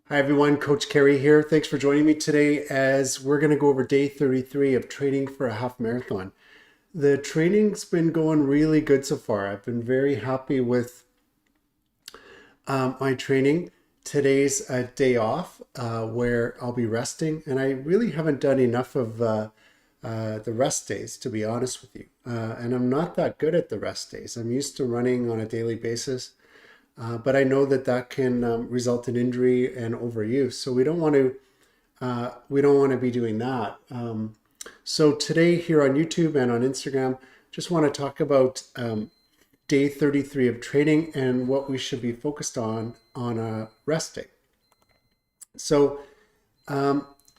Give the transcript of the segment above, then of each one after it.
Hi everyone, Coach Cary here. Thanks for joining me today as we're going to go over day 33 of training for a half marathon. The training's been going really good so far. I've been very happy with my training. Today's a day off where I'll be resting, and I really haven't done enough of the rest days, to be honest with you. And I'm not that good at the rest days. I'm used to running on a daily basis. But I know that that can result in injury and overuse. So we don't want to be doing that. So today here on YouTube and on Instagram, just want to talk about day 33 of training and what we should be focused on a rest day. So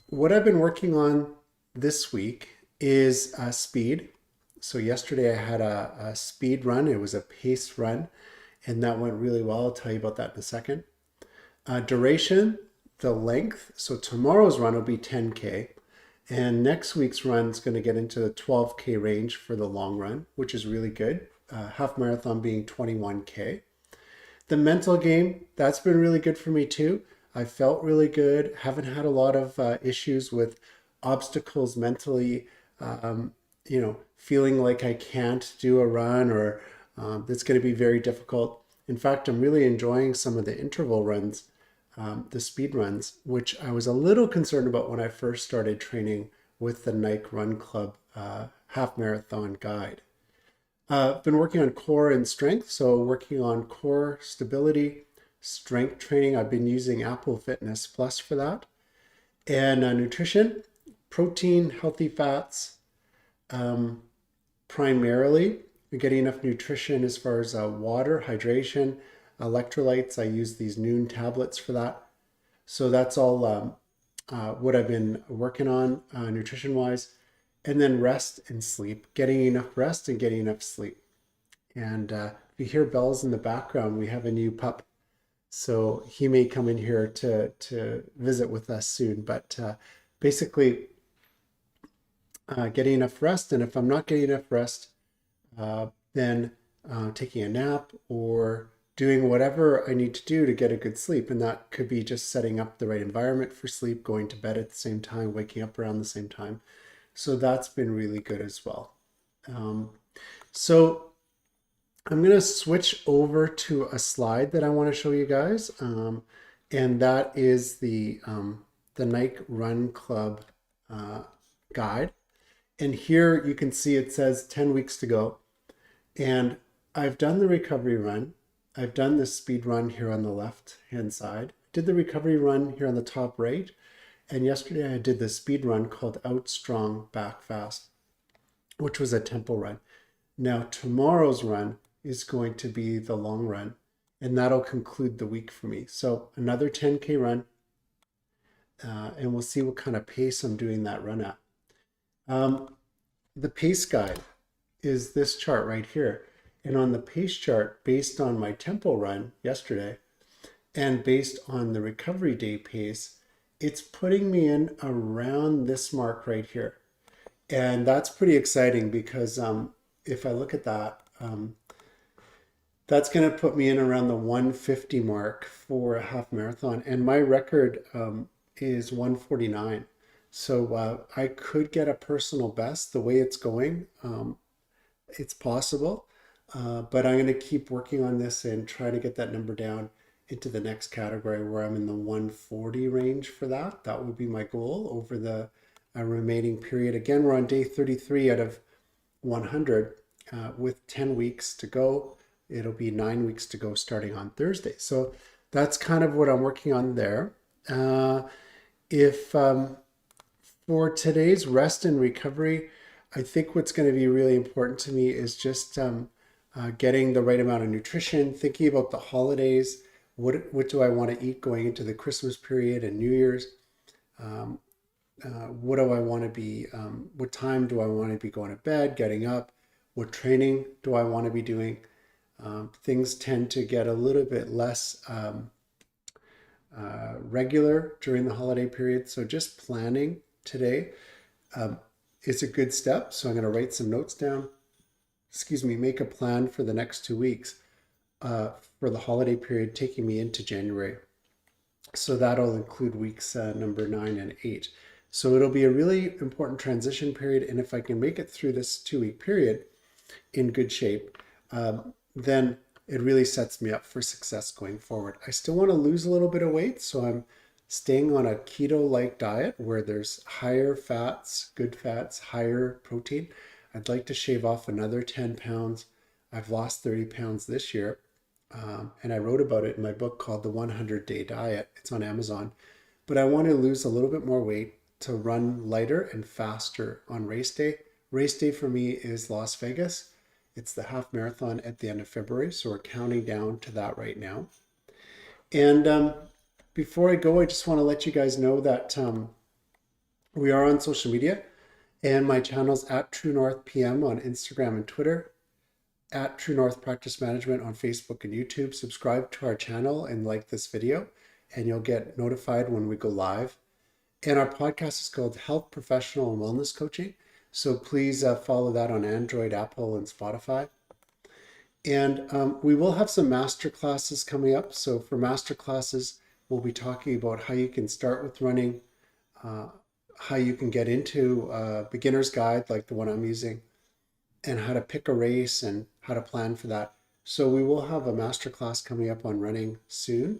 what I've been working on this week is speed. So yesterday I had a speed run. It was a paced run, and that went really well. I'll tell you about that in a second. Duration, the length. So tomorrow's run will be 10K, and next week's run is going to get into the 12K range for the long run, which is really good. Half marathon being 21K. The mental game, that's been really good for me too. I felt really good. Haven't had a lot of issues with obstacles mentally, feeling like I can't do a run or it's going to be very difficult. In fact, I'm really enjoying some of the interval runs, the speed runs, which I was a little concerned about when I first started training with the Nike Run Club half marathon guide. Been working on core and strength, so working on core stability, strength training. I've been using Apple Fitness Plus for that. And nutrition, protein, healthy fats, primarily. You're getting enough nutrition as far as water, hydration, electrolytes. I use these Noon tablets for that. So that's all what I've been working on nutrition-wise. And then rest and sleep, getting enough rest and getting enough sleep. And if you hear bells in the background, we have a new pup. So he may come in here to visit with us soon. But basically, getting enough rest. And if I'm not getting enough rest, then taking a nap or doing whatever I need to do to get a good sleep. And that could be just setting up the right environment for sleep, going to bed at the same time, waking up around the same time. So that's been really good as well. So I'm going to switch over to a slide that I want to show you guys. And that is the Nike Run Club guide. And here you can see it says 10 weeks to go. And I've done the recovery run. I've done the speed run here on the left hand side. Did the recovery run here on the top right. And yesterday I did the speed run called Out Strong Back Fast, which was a tempo run. Now tomorrow's run is going to be the long run, and that'll conclude the week for me. So another 10K run, and we'll see what kind of pace I'm doing that run at. The pace guide is this chart right here. And on the pace chart, based on my tempo run yesterday and based on the recovery day pace, it's putting me in around this mark right here. And that's pretty exciting because if I look at that, that's going to put me in around the 150 mark for a half marathon. And my record is 149. So I could get a personal best the way it's going. It's possible, but I'm going to keep working on this and try to get that number down into the next category where I'm in the 140 range for that. That would be my goal over the remaining period. Again, we're on day 33 out of 100 with 10 weeks to go. It'll be 9 weeks to go starting on Thursday. So that's kind of what I'm working on there. If for today's rest and recovery, I think what's going to be really important to me is just getting the right amount of nutrition, thinking about the holidays. What do I want to eat going into the Christmas period and New Year's? What do I want to be, what time do I want to be going to bed, getting up? What training do I want to be doing? Things tend to get a little bit less regular during the holiday period. So just planning today is a good step. So I'm going to write some notes down, make a plan for the next 2 weeks for the holiday period taking me into January. So that'll include weeks number 9 and 8. So it'll be a really important transition period. And if I can make it through this 2 week period in good shape, then it really sets me up for success going forward. I still want to lose a little bit of weight, so I'm staying on a keto-like diet where there's higher fats, good fats, higher protein. I'd like to shave off another 10 pounds. I've lost 30 pounds this year, and I wrote about it in my book called The 100-Day Diet. It's on Amazon. But I want to lose a little bit more weight to run lighter and faster on race day. Race day for me is Las Vegas. It's the half marathon at the end of February, so we're counting down to that right now. And before I go, I just want to let you guys know that we are on social media, and my channel's at True North PM on Instagram and Twitter, at True North Practice Management on Facebook and YouTube. Subscribe to our channel and like this video, and you'll get notified when we go live. And our podcast is called Health Professional and Wellness Coaching. So please follow that on Android, Apple, and Spotify. And we will have some master classes coming up. So for master classes, we'll be talking about how you can start with running, how you can get into a beginner's guide like the one I'm using, and how to pick a race and how to plan for that. So we will have a master class coming up on running soon.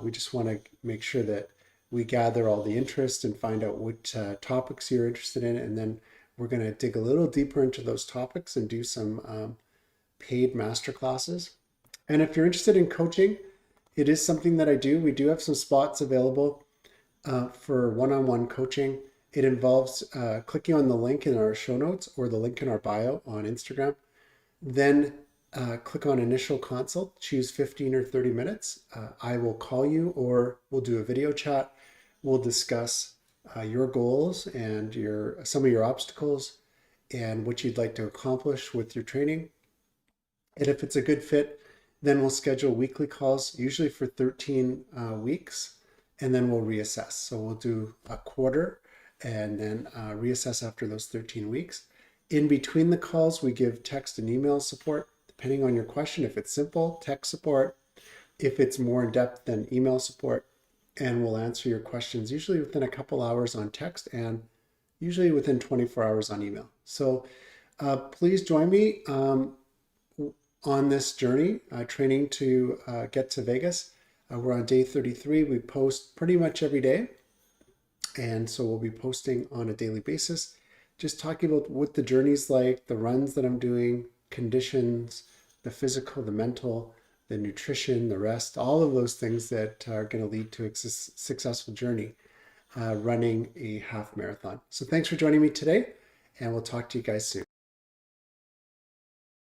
We just want to make sure that we gather all the interest and find out what topics you're interested in. And then we're going to dig a little deeper into those topics and do some paid master classes. And if you're interested in coaching, it is something that I do. We do have some spots available for one-on-one coaching. It involves clicking on the link in our show notes or the link in our bio on Instagram. Then click on initial consult, choose 15 or 30 minutes. I will call you or we'll do a video chat. We'll discuss your goals and some of your obstacles and what you'd like to accomplish with your training. And if it's a good fit, then we'll schedule weekly calls, usually for 13 weeks, and then we'll reassess. So we'll do a quarter and then reassess after those 13 weeks. In between the calls, we give text and email support, depending on your question. If it's simple, text support. If it's more in depth, then email support. And we'll answer your questions usually within a couple hours on text and usually within 24 hours on email. So please join me on this journey, training to get to Vegas. We're on day 33. We post pretty much every day. And so we'll be posting on a daily basis, just talking about what the journey's like, the runs that I'm doing, conditions, the physical, the mental, the nutrition, the rest, all of those things that are going to lead to a successful journey running a half marathon. So thanks for joining me today, and we'll talk to you guys soon.